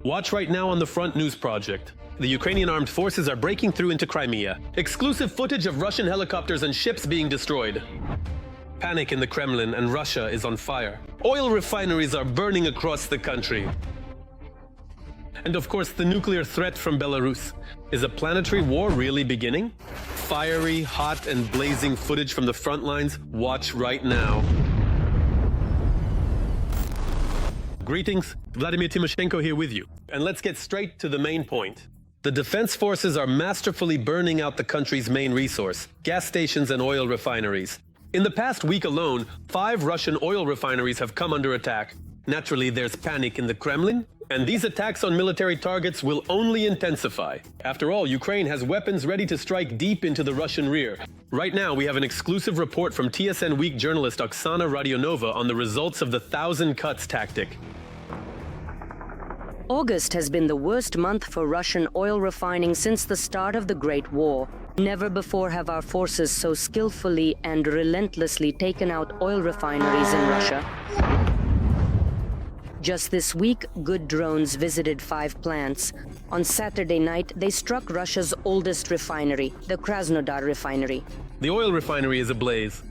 Watch right now on the Front News Project. The Ukrainian armed forces are breaking through into Crimea. Exclusive footage of Russian helicopters and ships being destroyed. Panic in the Kremlin and Russia is on fire. Oil refineries are burning across the country. And of course, the nuclear threat from Belarus. Is a planetary war really beginning? Fiery, hot, and blazing footage from the front lines. Watch right now. Greetings, Vladimir Timoshenko here with you. And let's get straight to the main point. The defense forces are masterfully burning out the country's main resource, gas stations and oil refineries. In the past week alone, 5 Russian oil refineries have come under attack. Naturally, there's panic in the Kremlin, and these attacks on military targets will only intensify. After all, Ukraine has weapons ready to strike deep into the Russian rear. Right now, we have an exclusive report from TSN Week journalist Oksana Radionova on the results of the 1,000 cuts tactic. August has been the worst month for Russian oil refining since the start of the Great War. Never before have our forces so skillfully and relentlessly taken out oil refineries in Russia. Just this week, good drones visited 5 plants. On Saturday night, they struck Russia's oldest refinery, the Krasnodar refinery. The oil refinery is ablaze.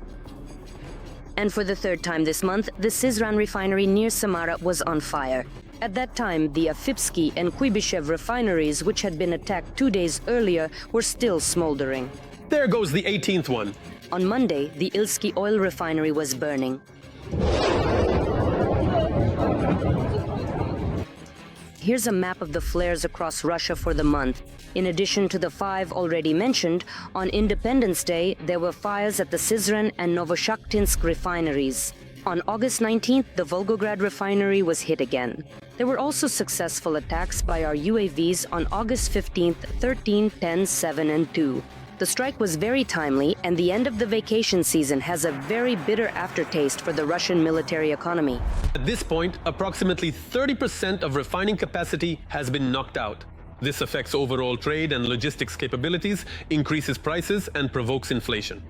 And for the 3rd time this month, the Syzran refinery near Samara was on fire. At that time, the Afipsky and Kuibyshev refineries, which had been attacked 2 days earlier, were still smoldering. There goes the 18th one. On Monday, the Ilsky oil refinery was burning. Here's a map of the flares across Russia for the month. In addition to the 5 already mentioned, on Independence Day, there were fires at the Syzran and Novoshakhtinsk refineries. On August 19th, the Volgograd refinery was hit again. There were also successful attacks by our UAVs on August 15th, 13, 10, 7, and 2. The strike was very timely, and the end of the vacation season has a very bitter aftertaste for the Russian military economy. At this point, approximately 30% of refining capacity has been knocked out. This affects overall trade and logistics capabilities, increases prices, and provokes inflation.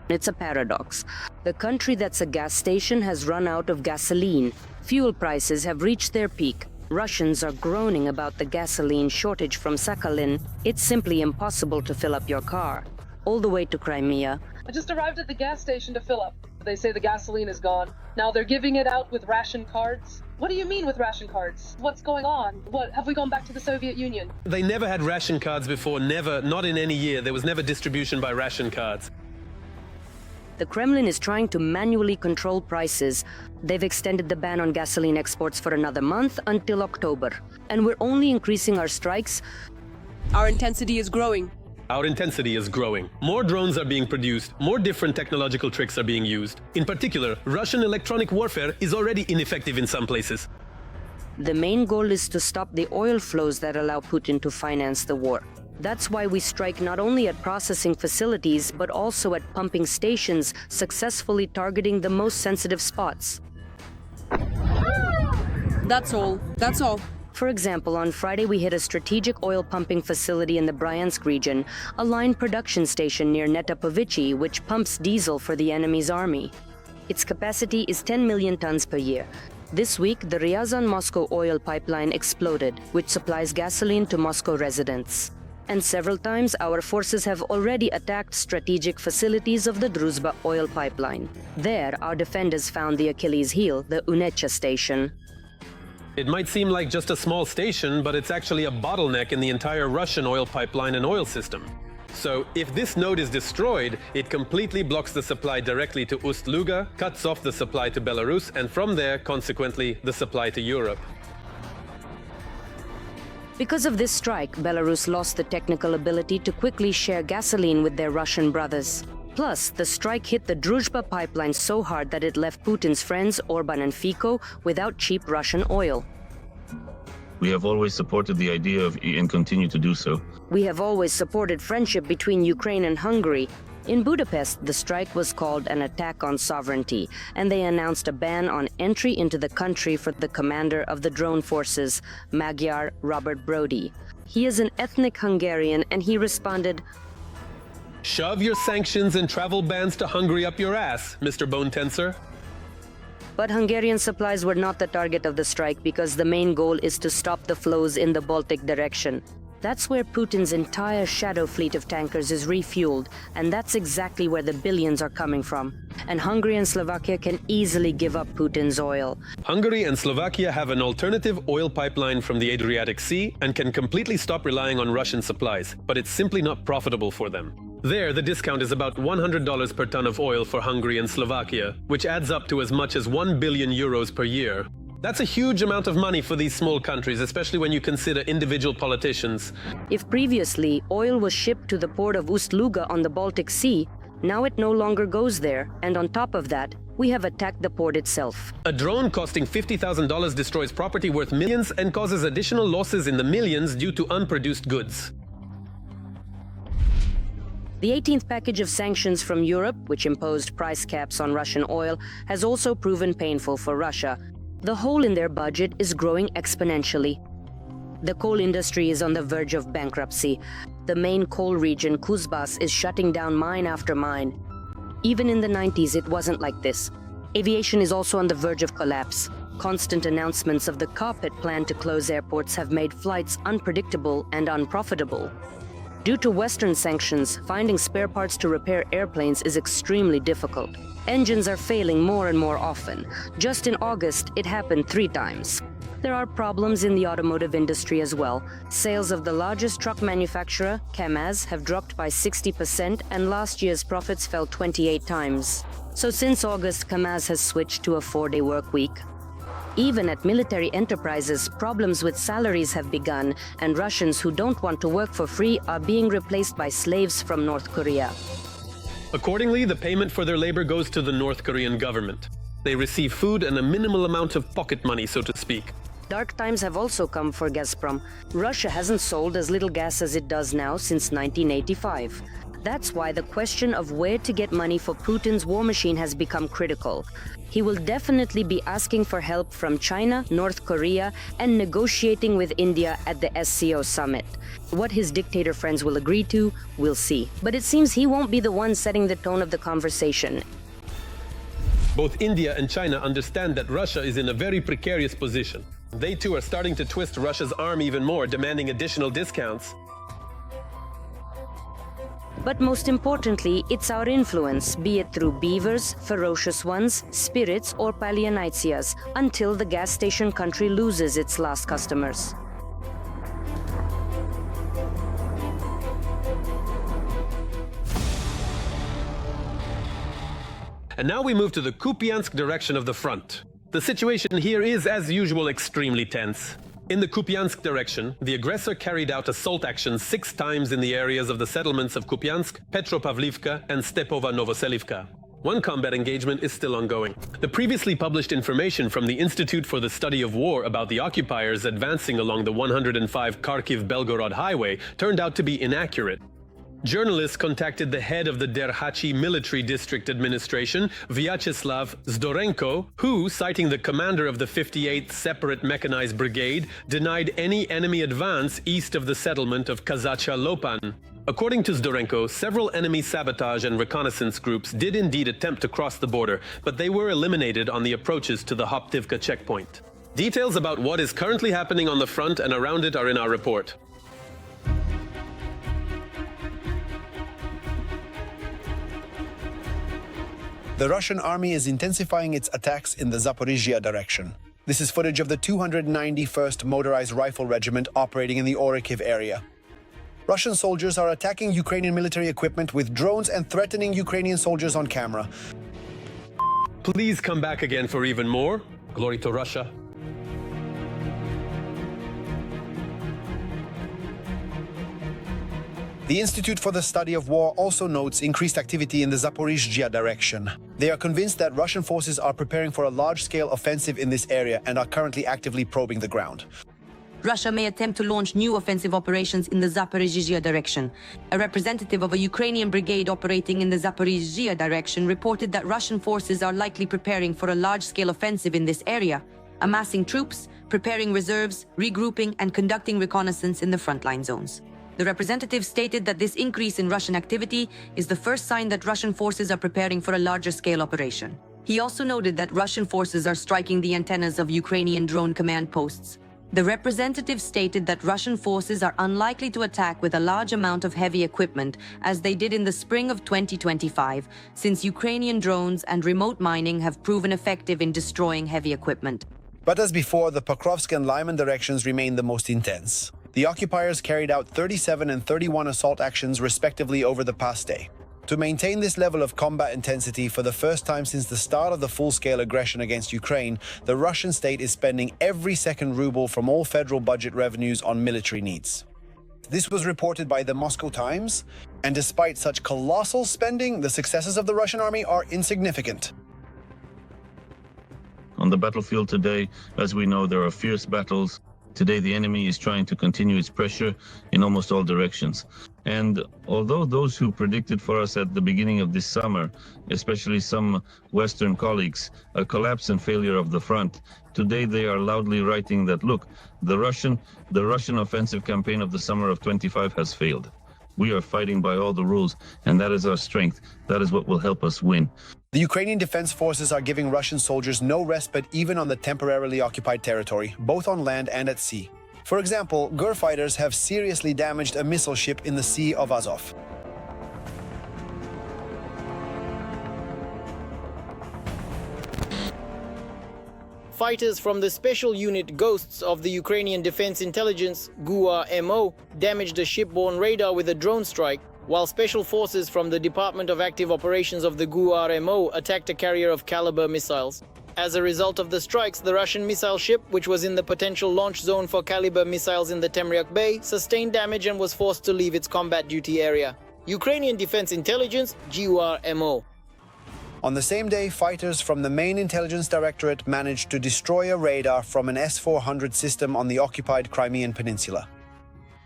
It's a paradox. The country that's a gas station has run out of gasoline. Fuel prices have reached their peak. Russians are groaning about the gasoline shortage from Sakhalin. It's simply impossible to fill up your car. All the way to Crimea. I just arrived at the gas station to fill up. They say the gasoline is gone. Now they're giving it out with ration cards. What do you mean with ration cards? What's going on? What, have we gone back to the Soviet Union? They never had ration cards before, never, not in any year. There was never distribution by ration cards. The Kremlin is trying to manually control prices. They've extended the ban on gasoline exports for another month until October. And we're only increasing our strikes. Our intensity is growing. Our intensity is growing. More drones are being produced. More different technological tricks are being used. In particular, Russian electronic warfare is already ineffective in some places. The main goal is to stop the oil flows that allow Putin to finance the war. That's why we strike not only at processing facilities, but also at pumping stations, successfully targeting the most sensitive spots. That's all. That's all. For example, on Friday we hit a strategic oil pumping facility in the Bryansk region, a line production station near Netopovichy, which pumps diesel for the enemy's army. Its capacity is 10 million tons per year. This week, the Ryazan-Moscow oil pipeline exploded, which supplies gasoline to Moscow residents. And several times, our forces have already attacked strategic facilities of the Druzhba oil pipeline. There, our defenders found the Achilles heel, the Unecha station. It might seem like just a small station, but it's actually a bottleneck in the entire Russian oil pipeline and oil system. So, if this node is destroyed, it completely blocks the supply directly to Ust-Luga, cuts off the supply to Belarus, and from there, consequently, the supply to Europe. Because of this strike, Belarus lost the technical ability to quickly share gasoline with their Russian brothers. Plus, the strike hit the Druzhba pipeline so hard that it left Putin's friends, Orban and Fico, without cheap Russian oil. We have always supported the idea of and continue to do so. We have always supported friendship between Ukraine and Hungary. In Budapest, the strike was called an attack on sovereignty, and they announced a ban on entry into the country for the commander of the drone forces, Magyar Robert Brody. He is an ethnic Hungarian, and he responded, "Shove your sanctions and travel bans to Hungary up your ass, Mr. Bone Tensor." But Hungarian supplies were not the target of the strike because the main goal is to stop the flows in the Baltic direction. That's where Putin's entire shadow fleet of tankers is refueled, and that's exactly where the billions are coming from. And Hungary and Slovakia can easily give up Putin's oil. Hungary and Slovakia have an alternative oil pipeline from the Adriatic Sea and can completely stop relying on Russian supplies, but it's simply not profitable for them. There, the discount is about $100 per ton of oil for Hungary and Slovakia, which adds up to as much as €1 billion per year. That's a huge amount of money for these small countries, especially when you consider individual politicians. If previously oil was shipped to the port of Ust-Luga on the Baltic Sea, now it no longer goes there, and on top of that, we have attacked the port itself. A drone costing $50,000 destroys property worth millions and causes additional losses in the millions due to unproduced goods. The 18th package of sanctions from Europe, which imposed price caps on Russian oil, has also proven painful for Russia. The hole in their budget is growing exponentially. The coal industry is on the verge of bankruptcy. The main coal region, Kuzbass, is shutting down mine after mine. Even in the 90s, it wasn't like this. Aviation is also on the verge of collapse. Constant announcements of the carpet plan to close airports have made flights unpredictable and unprofitable. Due to Western sanctions, finding spare parts to repair airplanes is extremely difficult. Engines are failing more and more often. Just in August, it happened 3 times. There are problems in the automotive industry as well. Sales of the largest truck manufacturer, KAMAZ, have dropped by 60%, and last year's profits fell 28 times. So since August, KAMAZ has switched to a 4-day work week. Even at military enterprises, problems with salaries have begun, and Russians who don't want to work for free are being replaced by slaves from North Korea. Accordingly, the payment for their labor goes to the North Korean government. They receive food and a minimal amount of pocket money, so to speak. Dark times have also come for Gazprom. Russia hasn't sold as little gas as it does now since 1985. That's why the question of where to get money for Putin's war machine has become critical. He will definitely be asking for help from China, North Korea, and negotiating with India at the SCO summit. What his dictator friends will agree to, we'll see. But it seems he won't be the one setting the tone of the conversation. Both India and China understand that Russia is in a very precarious position. They too are starting to twist Russia's arm even more, demanding additional discounts. But most importantly, it's our influence, be it through beavers, ferocious ones, spirits, or Palianitsias, until the gas station country loses its last customers. And now we move to the Kupiansk direction of the front. The situation here is, as usual, extremely tense. In the Kupiansk direction, the aggressor carried out assault actions 6 times in the areas of the settlements of Kupiansk, Petropavlivka, and Stepova Novoselivka. One combat engagement is still ongoing. The previously published information from the Institute for the Study of War about the occupiers advancing along the 105 Kharkiv-Belgorod highway turned out to be inaccurate. Journalists contacted the head of the Derhachi Military District Administration, Vyacheslav Zdorenko, who, citing the commander of the 58th Separate Mechanized Brigade, denied any enemy advance east of the settlement of Kazacha Lopan. According to Zdorenko, several enemy sabotage and reconnaissance groups did indeed attempt to cross the border, but they were eliminated on the approaches to the Hoptivka checkpoint. Details about what is currently happening on the front and around it are in our report. The Russian army is intensifying its attacks in the Zaporizhzhia direction. This is footage of the 291st Motorized Rifle Regiment operating in the Orykiv area. Russian soldiers are attacking Ukrainian military equipment with drones and threatening Ukrainian soldiers on camera. Please come back again for even more. Glory to Russia. The Institute for the Study of War also notes increased activity in the Zaporizhzhia direction. They are convinced that Russian forces are preparing for a large-scale offensive in this area and are currently actively probing the ground. Russia may attempt to launch new offensive operations in the Zaporizhzhia direction. A representative of a Ukrainian brigade operating in the Zaporizhzhia direction reported that Russian forces are likely preparing for a large-scale offensive in this area, amassing troops, preparing reserves, regrouping, and conducting reconnaissance in the frontline zones. The representative stated that this increase in Russian activity is the first sign that Russian forces are preparing for a larger-scale operation. He also noted that Russian forces are striking the antennas of Ukrainian drone command posts. The representative stated that Russian forces are unlikely to attack with a large amount of heavy equipment, as they did in the spring of 2025, since Ukrainian drones and remote mining have proven effective in destroying heavy equipment. But as before, the Pokrovsk and Lyman directions remain the most intense. The occupiers carried out 37 and 31 assault actions respectively over the past day. To maintain this level of combat intensity for the first time since the start of the full-scale aggression against Ukraine, the Russian state is spending every second ruble from all federal budget revenues on military needs. This was reported by the Moscow Times, and despite such colossal spending, the successes of the Russian army are insignificant. On the battlefield today, as we know, there are fierce battles. Today, the enemy is trying to continue its pressure in almost all directions. And although those who predicted for us at the beginning of this summer, especially some Western colleagues, a collapse and failure of the front, today they are loudly writing that, look, the Russian offensive campaign of the summer of 25 has failed. We are fighting by all the rules, and that is our strength. That is what will help us win. The Ukrainian defense forces are giving Russian soldiers no respite even on the temporarily occupied territory, both on land and at sea. For example, GUR fighters have seriously damaged a missile ship in the Sea of Azov. Fighters from the special unit Ghosts of the Ukrainian Defense Intelligence, GUA-MO, damaged a shipborne radar with a drone strike, while special forces from the Department of Active Operations of the GUA-MO attacked a carrier of Caliber missiles. As a result of the strikes, the Russian missile ship, which was in the potential launch zone for Caliber missiles in the Temryuk Bay, sustained damage and was forced to leave its combat duty area. Ukrainian Defense Intelligence, GUA-MO. On the same day, fighters from the main intelligence directorate managed to destroy a radar from an S-400 system on the occupied Crimean peninsula.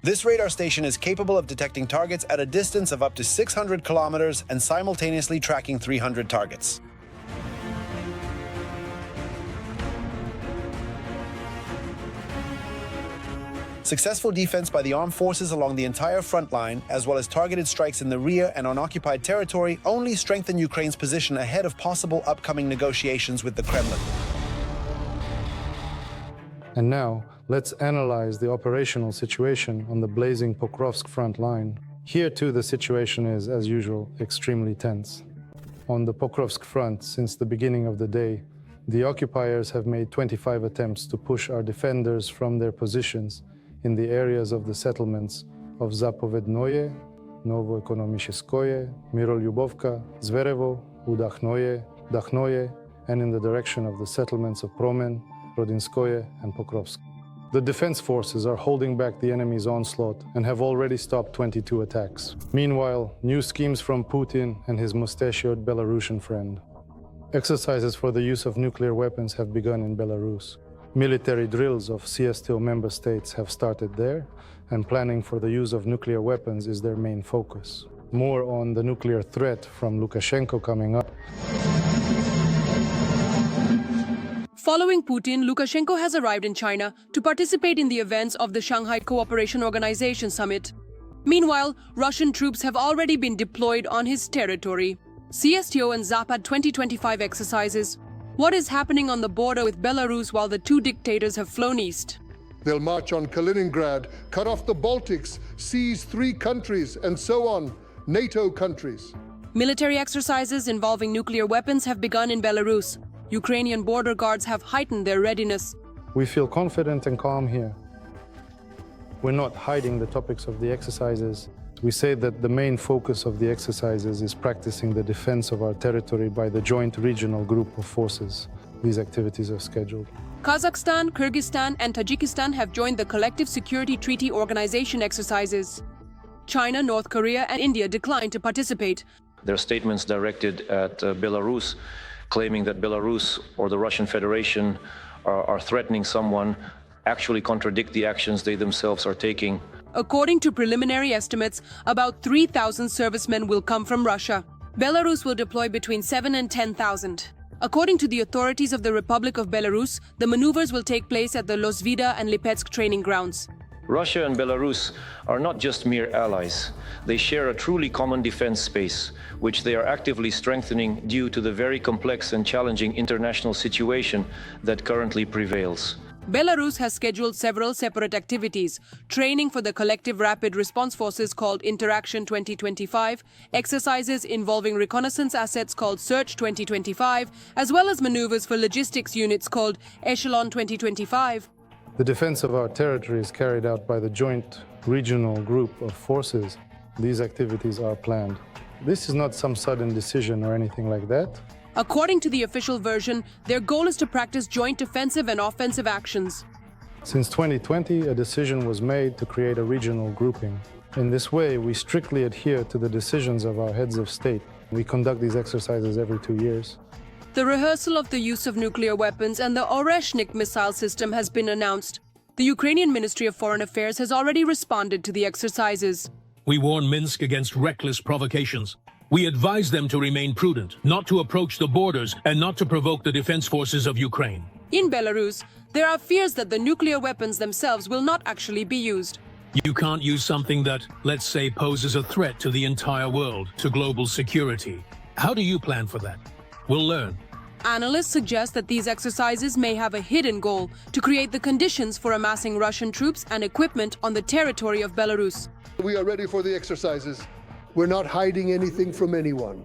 This radar station is capable of detecting targets at a distance of up to 600 kilometers and simultaneously tracking 300 targets. Successful defense by the armed forces along the entire front line, as well as targeted strikes in the rear and on occupied territory, only strengthen Ukraine's position ahead of possible upcoming negotiations with the Kremlin. And now, let's analyze the operational situation on the blazing Pokrovsk front line. Here too the situation is, as usual, extremely tense. On the Pokrovsk front, since the beginning of the day, the occupiers have made 25 attempts to push our defenders from their positions in the areas of the settlements of Zaporizhzhia, Novoekonomicheskoye, Mirolyubovka, Zverevo, Udakhnoye, Dakhnoye, and in the direction of the settlements of Promen, Rodinskoye, and Pokrovsk. The defense forces are holding back the enemy's onslaught and have already stopped 22 attacks. Meanwhile, new schemes from Putin and his mustachioed Belarusian friend. Exercises for the use of nuclear weapons have begun in Belarus. Military drills of CSTO member states have started there, and planning for the use of nuclear weapons is their main focus. More on the nuclear threat from Lukashenko coming up. Following Putin, Lukashenko has arrived in China to participate in the events of the Shanghai Cooperation Organization Summit. Meanwhile, Russian troops have already been deployed on his territory. CSTO and Zapad 2025 exercises. What is happening on the border with Belarus while the two dictators have flown east? They'll march on Kaliningrad, cut off the Baltics, seize 3 countries, and so on, NATO countries. Military exercises involving nuclear weapons have begun in Belarus. Ukrainian border guards have heightened their readiness. We feel confident and calm here. We're not hiding the topics of the exercises. We say that the main focus of the exercises is practicing the defense of our territory by the joint regional group of forces. These activities are scheduled. Kazakhstan, Kyrgyzstan, and Tajikistan have joined the Collective Security Treaty Organization exercises. China, North Korea, and India declined to participate. There are statements directed at Belarus, claiming that Belarus or the Russian Federation are threatening someone, actually contradict the actions they themselves are taking. According to preliminary estimates, about 3,000 servicemen will come from Russia. Belarus will deploy between 7 and 10,000. According to the authorities of the Republic of Belarus, the maneuvers will take place at the Lozvida and Lipetsk training grounds. Russia and Belarus are not just mere allies. They share a truly common defense space, which they are actively strengthening due to the very complex and challenging international situation that currently prevails. Belarus has scheduled several separate activities: training for the collective rapid response forces called Interaction 2025, exercises involving reconnaissance assets called Search 2025, as well as maneuvers for logistics units called Echelon 2025. The defense of our territory is carried out by the joint regional group of forces. These activities are planned. This is not some sudden decision or anything like that. According to the official version, their goal is to practice joint defensive and offensive actions. Since 2020, a decision was made to create a regional grouping. In this way, we strictly adhere to the decisions of our heads of state. We conduct these exercises every 2 years. The rehearsal of the use of nuclear weapons and the Oreshnik missile system has been announced. The Ukrainian Ministry of Foreign Affairs has already responded to the exercises. We warn Minsk against reckless provocations. We advise them to remain prudent, not to approach the borders, and not to provoke the defense forces of Ukraine. In Belarus, there are fears that the nuclear weapons themselves will not actually be used. You can't use something that, let's say, poses a threat to the entire world, to global security. How do you plan for that? We'll learn. Analysts suggest that these exercises may have a hidden goal to create the conditions for amassing Russian troops and equipment on the territory of Belarus. We are ready for the exercises. We're not hiding anything from anyone.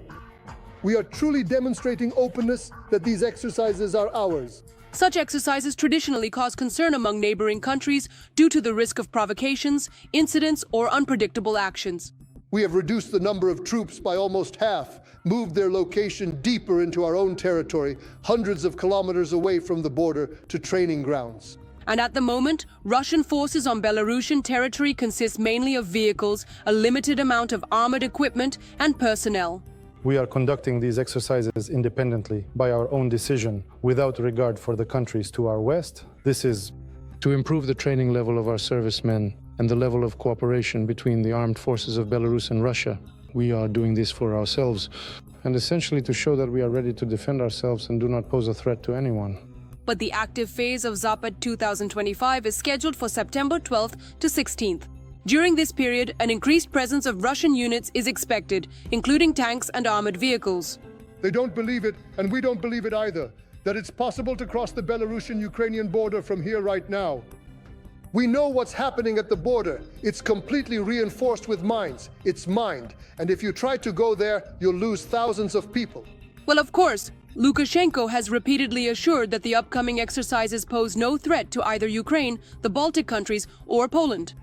We are truly demonstrating openness that these exercises are ours. Such exercises traditionally cause concern among neighboring countries due to the risk of provocations, incidents, or unpredictable actions. We have reduced the number of troops by almost half, moved their location deeper into our own territory, hundreds of kilometers away from the border, to training grounds. And at the moment, Russian forces on Belarusian territory consist mainly of vehicles, a limited amount of armored equipment, and personnel. We are conducting these exercises independently, by our own decision, without regard for the countries to our west. This is to improve the training level of our servicemen and the level of cooperation between the armed forces of Belarus and Russia. We are doing this for ourselves, and essentially to show that we are ready to defend ourselves and do not pose a threat to anyone. But the active phase of Zapad 2025 is scheduled for September 12th to 16th. During this period, an increased presence of Russian units is expected, including tanks and armored vehicles. They don't believe it, and we don't believe it either, that it's possible to cross the Belarusian-Ukrainian border from here right now. We know what's happening at the border. It's completely reinforced with mines. It's mined, and if you try to go there, you'll lose thousands of people. Well, of course, Lukashenko has repeatedly assured that the upcoming exercises pose no threat to either Ukraine, the Baltic countries, or Poland.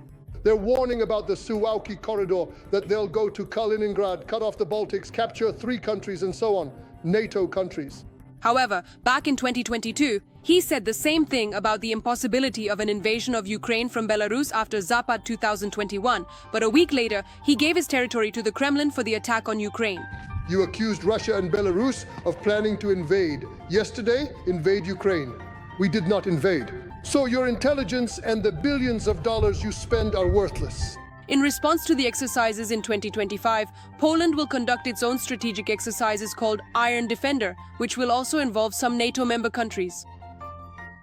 They're warning about the Suwałki corridor, that they'll go to Kaliningrad, cut off the Baltics, capture 3 countries, and so on, NATO countries. However, back in 2022, he said the same thing about the impossibility of an invasion of Ukraine from Belarus after Zapad 2021, but a week later, he gave his territory to the Kremlin for the attack on Ukraine. You accused Russia and Belarus of planning to invade. Yesterday, invade Ukraine. We did not invade. So your intelligence and the billions of dollars you spend are worthless. In response to the exercises in 2025, Poland will conduct its own strategic exercises called Iron Defender, which will also involve some NATO member countries.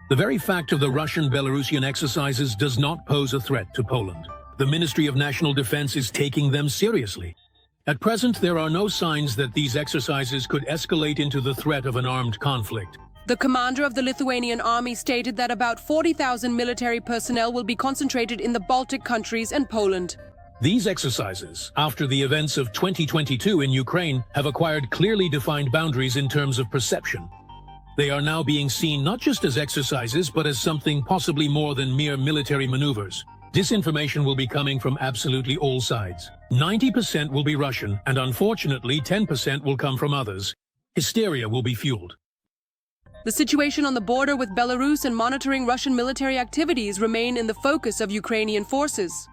The very fact of the Russian-Belarusian exercises does not pose a threat to Poland. The Ministry of National Defense is taking them seriously. At present, there are no signs that these exercises could escalate into the threat of an armed conflict. The commander of the Lithuanian army stated that about 40,000 military personnel will be concentrated in the Baltic countries and Poland. These exercises, after the events of 2022 in Ukraine, have acquired clearly defined boundaries in terms of perception. They are now being seen not just as exercises, but as something possibly more than mere military maneuvers. Disinformation will be coming from absolutely all sides. 90% will be Russian, and unfortunately 10% will come from others. Hysteria will be fueled. The situation on the border with Belarus and monitoring Russian military activities remain in the focus of Ukrainian forces.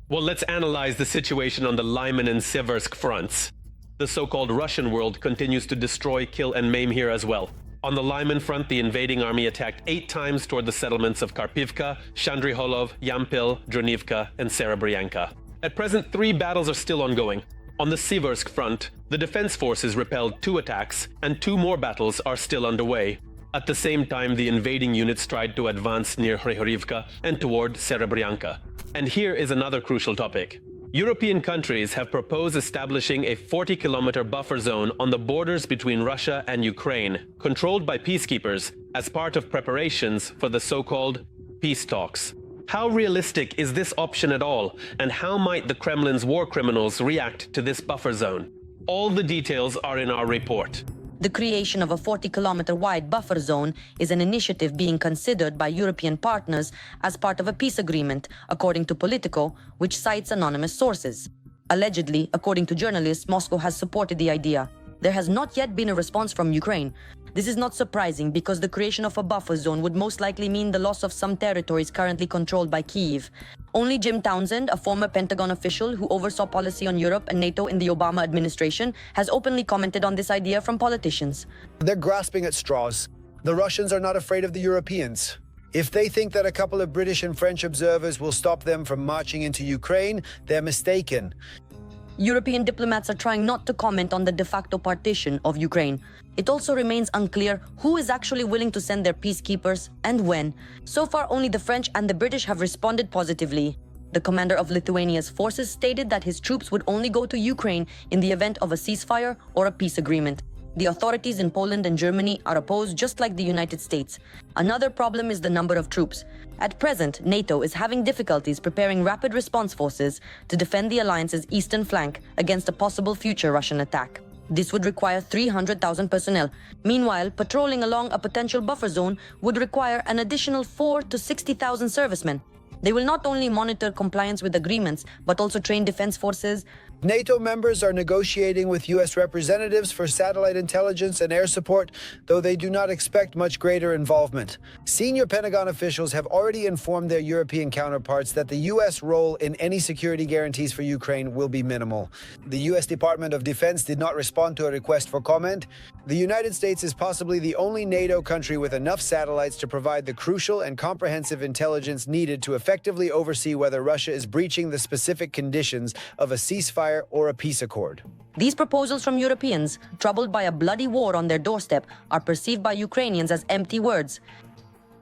Well, let's analyze the situation on the Lyman and Siversk fronts. The so-called Russian world continues to destroy, kill, and maim here as well. On the Lyman front, the invading army attacked 8 times toward the settlements of Karpivka, Shandryholov, Yampil, Dronivka, and Serebryanka. At present, 3 battles are still ongoing. On the Siversk front, the defense forces repelled 2 attacks, and 2 more battles are still underway. At the same time, the invading units tried to advance near Refinery and toward Serebryanka. And here is another crucial topic. European countries have proposed establishing a 40-kilometer buffer zone on the borders between Russia and Ukraine, controlled by peacekeepers, as part of preparations for the so-called peace talks. How realistic is this option at all, and how might the Kremlin's war criminals react to this buffer zone? All the details are in our report. The creation of a 40-kilometer wide buffer zone is an initiative being considered by European partners as part of a peace agreement, according to Politico, which cites anonymous sources. Allegedly, according to journalists, Moscow has supported the idea. There has not yet been a response from Ukraine. This is not surprising because the creation of a buffer zone would most likely mean the loss of some territories currently controlled by Kyiv. Only Jim Townsend, a former Pentagon official who oversaw policy on Europe and NATO in the Obama administration, has openly commented on this idea from politicians. They're grasping at straws. The Russians are not afraid of the Europeans. If they think that a couple of British and French observers will stop them from marching into Ukraine, they're mistaken. European diplomats are trying not to comment on the de facto partition of Ukraine. It also remains unclear who is actually willing to send their peacekeepers and when. So far, only the French and the British have responded positively. The commander of Lithuania's forces stated that his troops would only go to Ukraine in the event of a ceasefire or a peace agreement. The authorities in Poland and Germany are opposed, just like the United States. Another problem is the number of troops. At present, NATO is having difficulties preparing rapid response forces to defend the alliance's eastern flank against a possible future Russian attack. This would require 300,000 personnel. Meanwhile, patrolling along a potential buffer zone would require an additional 4,000 to 60,000 servicemen. They will not only monitor compliance with agreements, but also train defense forces. NATO members are negotiating with U.S. representatives for satellite intelligence and air support, though they do not expect much greater involvement. Senior Pentagon officials have already informed their European counterparts that the U.S. role in any security guarantees for Ukraine will be minimal. The U.S. Department of Defense did not respond to a request for comment. The United States is possibly the only NATO country with enough satellites to provide the crucial and comprehensive intelligence needed to effectively oversee whether Russia is breaching the specific conditions of a ceasefire or a peace accord. These proposals from Europeans, troubled by a bloody war on their doorstep, are perceived by Ukrainians as empty words.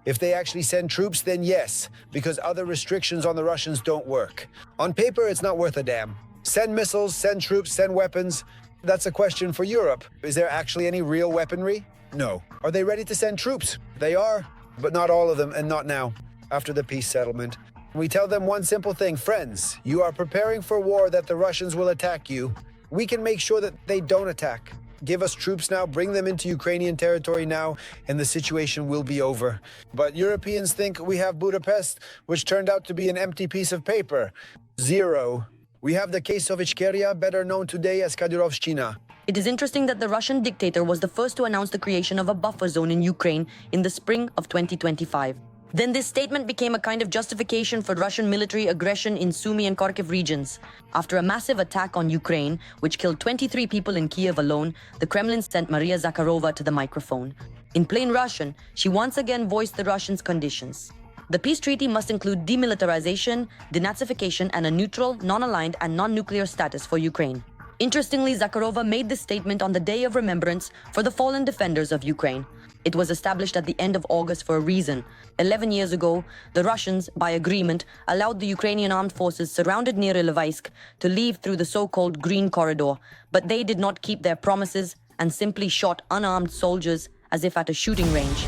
If they actually send troops, then yes, because other restrictions on the Russians don't work. On paper, it's not worth a damn. Send missiles, send troops, send weapons. That's a question for Europe. Is there actually any real weaponry? No. Are they ready to send troops? They are, but not all of them, and not now, after the peace settlement. We tell them one simple thing: friends, you are preparing for war that the Russians will attack you. We can make sure that they don't attack. Give us troops now, bring them into Ukrainian territory now, and the situation will be over. But Europeans think we have Budapest, which turned out to be an empty piece of paper. Zero. We have the case of Ichkeria, better known today as Kadyrovshchina. It is interesting that the Russian dictator was the first to announce the creation of a buffer zone in Ukraine in the spring of 2025. Then this statement became a kind of justification for Russian military aggression in Sumy and Kharkiv regions. After a massive attack on Ukraine, which killed 23 people in Kiev alone, the Kremlin sent Maria Zakharova to the microphone. In plain Russian, she once again voiced the Russians' conditions. The peace treaty must include demilitarization, denazification, and a neutral, non-aligned, and non-nuclear status for Ukraine. Interestingly, Zakharova made this statement on the Day of Remembrance for the fallen defenders of Ukraine. It was established at the end of August for a reason. 11 years ago, the Russians, by agreement, allowed the Ukrainian armed forces surrounded near Ilovaisk to leave through the so-called Green Corridor, but they did not keep their promises and simply shot unarmed soldiers as if at a shooting range.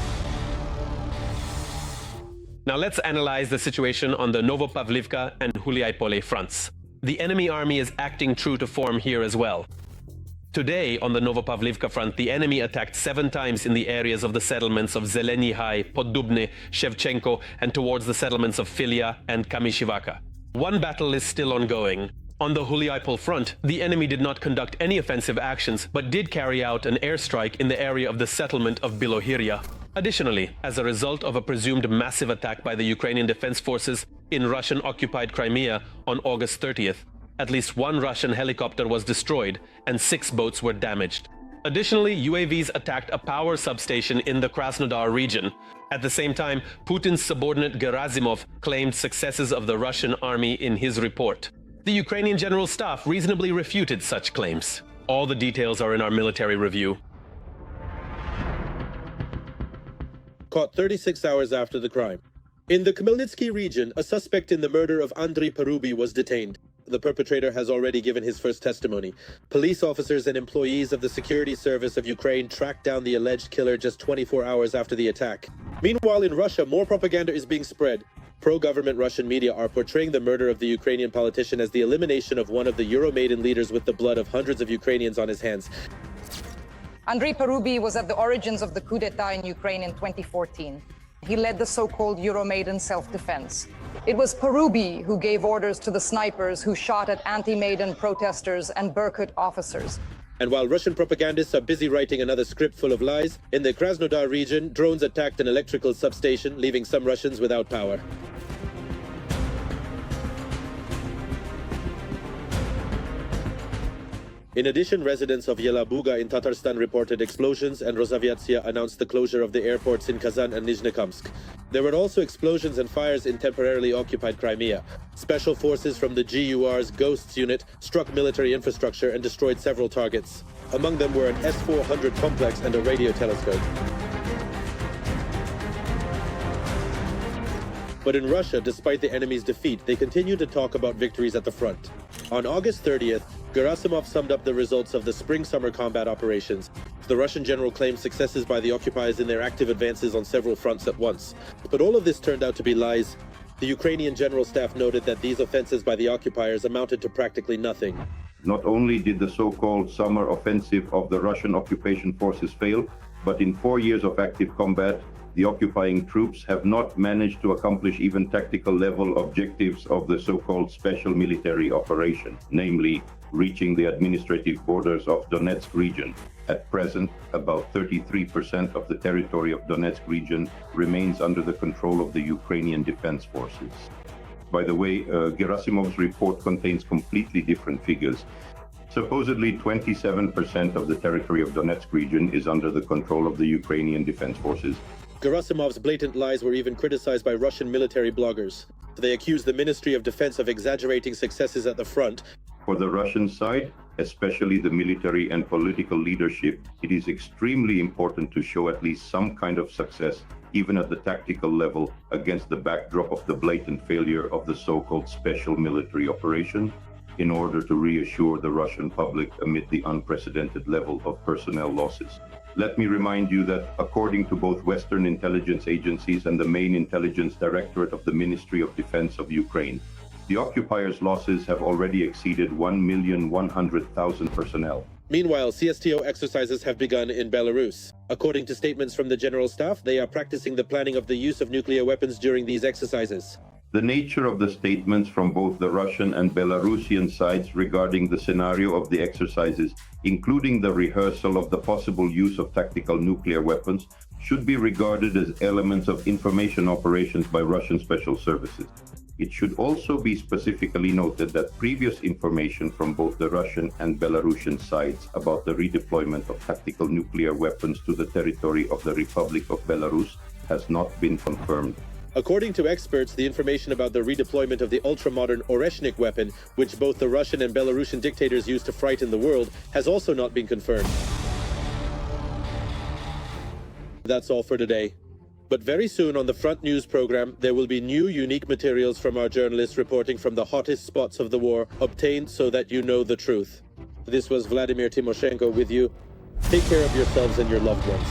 Now let's analyze the situation on the Novopavlivka and Huliaipole fronts. The enemy army is acting true to form here as well. Today, on the Novopavlivka front, the enemy attacked 7 times in the areas of the settlements of Zeleny High, Poddubny, Shevchenko, and towards the settlements of Filia and Kamishivaka. One battle is still ongoing. On the Huliaipole front, the enemy did not conduct any offensive actions, but did carry out an airstrike in the area of the settlement of Bilohirya. Additionally, as a result of a presumed massive attack by the Ukrainian defense forces in Russian-occupied Crimea on August 30th, at least 1 Russian helicopter was destroyed and 6 boats were damaged. Additionally, UAVs attacked a power substation in the Krasnodar region. At the same time, Putin's subordinate Gerasimov claimed successes of the Russian army in his report. The Ukrainian General Staff reasonably refuted such claims. All the details are in our military review. caught 36 hours after the crime. In the Khmelnytsky region, a suspect in the murder of Andriy Parubi was detained. The perpetrator has already given his first testimony. Police officers and employees of the security service of Ukraine tracked down the alleged killer just 24 hours after the attack. Meanwhile, in Russia, more propaganda is being spread. Pro-government Russian media are portraying the murder of the Ukrainian politician as the elimination of one of the Euromaidan leaders with the blood of hundreds of Ukrainians on his hands. Andriy Parubi was at the origins of the coup d'etat in Ukraine in 2014. He led the so-called Euromaidan self-defense. It was Parubi who gave orders to the snipers who shot at anti-Maidan protesters and Berkut officers. And while Russian propagandists are busy writing another script full of lies, in the Krasnodar region, drones attacked an electrical substation, leaving some Russians without power. In addition, residents of Yelabuga in Tatarstan reported explosions, and Rosaviatsia announced the closure of the airports in Kazan and Nizhnekamsk. There were also explosions and fires in temporarily occupied Crimea. Special forces from the GUR's Ghosts unit struck military infrastructure and destroyed several targets. Among them were an S-400 complex and a radio telescope. But in Russia, despite the enemy's defeat, they continue to talk about victories at the front. On August 30th, Gerasimov summed up the results of the spring-summer combat operations. The Russian general claimed successes by the occupiers in their active advances on several fronts at once. But all of this turned out to be lies. The Ukrainian general staff noted that these offensives by the occupiers amounted to practically nothing. Not only did the so-called summer offensive of the Russian occupation forces fail, but in 4 years of active combat, the occupying troops have not managed to accomplish even tactical level objectives of the so-called special military operation, namely reaching the administrative borders of Donetsk region. At present, about 33% of the territory of Donetsk region remains under the control of the Ukrainian defense forces. By the way, Gerasimov's report contains completely different figures. Supposedly 27% of the territory of Donetsk region is under the control of the Ukrainian defense forces. Gerasimov's blatant lies were even criticized by Russian military bloggers. They accused the Ministry of Defense of exaggerating successes at the front. For the Russian side, especially the military and political leadership, it is extremely important to show at least some kind of success, even at the tactical level, against the backdrop of the blatant failure of the so-called special military operation, in order to reassure the Russian public amid the unprecedented level of personnel losses. Let me remind you that according to both Western intelligence agencies and the main intelligence directorate of the Ministry of Defense of Ukraine, the occupiers' losses have already exceeded 1,100,000 personnel. Meanwhile, CSTO exercises have begun in Belarus. According to statements from the General Staff, they are practicing the planning of the use of nuclear weapons during these exercises. The nature of the statements from both the Russian and Belarusian sides regarding the scenario of the exercises, including the rehearsal of the possible use of tactical nuclear weapons, should be regarded as elements of information operations by Russian special services. It should also be specifically noted that previous information from both the Russian and Belarusian sides about the redeployment of tactical nuclear weapons to the territory of the Republic of Belarus has not been confirmed. According to experts, the information about the redeployment of the ultra-modern Oreshnik weapon, which both the Russian and Belarusian dictators used to frighten the world, has also not been confirmed. That's all for today. But very soon on the Front News program, there will be new unique materials from our journalists reporting from the hottest spots of the war, obtained so that you know the truth. This was Vladimir Timoshenko with you. Take care of yourselves and your loved ones.